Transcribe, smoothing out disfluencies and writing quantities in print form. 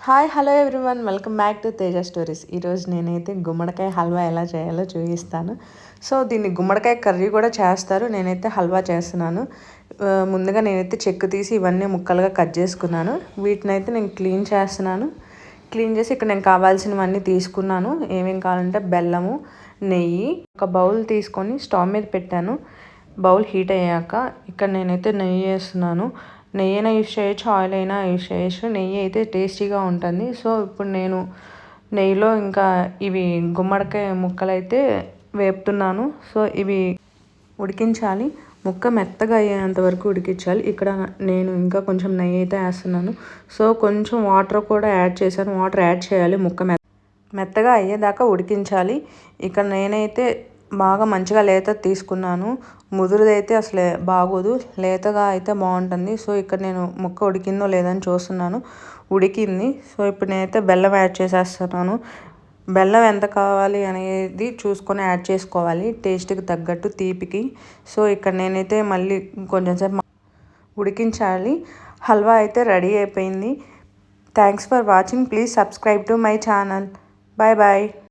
Hi hello everyone welcome back to Teja stories. ఈరోజు నేనైతే గుమ్మడికాయ హల్వా ఎలా చేయాలో చూపిస్తాను. సో దీన్ని గుమ్మడికాయ కర్రీ కూడా చేస్తారు, నేనైతే హల్వా చేస్తున్నాను. ముందుగా నేనైతే చెక్కు తీసి ఇవన్నీ ముక్కలుగా కట్ చేసుకున్నాను. వీటినైతే నేను క్లీన్ చేస్తున్నాను. క్లీన్ చేసి ఇక్కడ నేను కావాల్సినవన్నీ తీసుకున్నాను. ఏమేమి కావాలంటే బెల్లము, నెయ్యి, ఒక బౌల్ తీసుకొని స్టవ్ మీద పెట్టాను. బౌల్ హీట్ అయ్యాక ఇక్కడ నేనైతే నెయ్యి వేస్తున్నాను. నెయ్యి అయినా యూస్ చేయొచ్చు, ఆయిల్ అయినా యూస్ చేయొచ్చు. నెయ్యి అయితే టేస్టీగా ఉంటుంది. సో ఇప్పుడు నేను నెయ్యిలో ఇంకా ఇవి గుమ్మడికాయ ముక్కలు అయితే వేపుతున్నాను. సో ఇవి ఉడికించాలి, ముక్క మెత్తగా అయ్యేంత వరకు ఉడికించాలి. ఇక్కడ నేను ఇంకా కొంచెం నెయ్యి అయితే వేస్తున్నాను. సో కొంచెం వాటర్ కూడా యాడ్ చేశాను. వాటర్ యాడ్ చేయాలి, ముక్క మెత్తగా అయ్యేదాకా ఉడికించాలి. ఇక్కడ నేనైతే బాగా మంచిగా లేత తీసుకున్నాను. ముదురుదైతే అసలే బాగోదు, లేతగా అయితే బాగుంటుంది. సో ఇక్కడ నేను ముక్క ఉడికిందో లేదని చూస్తున్నాను. ఉడికింది. సో ఇప్పుడు నేనైతే బెల్లం యాడ్ చేసేస్తున్నాను. బెల్లం ఎంత కావాలి అనేది చూసుకొని యాడ్ చేసుకోవాలి, టేస్ట్కి తగ్గట్టు తీపికి. సో ఇక్కడ నేనైతే మళ్ళీ కొంచెం సేపు ఉడికించాలి. హల్వా అయితే రెడీ అయిపోయింది. Thanks for watching. Please subscribe to my channel. Bye bye.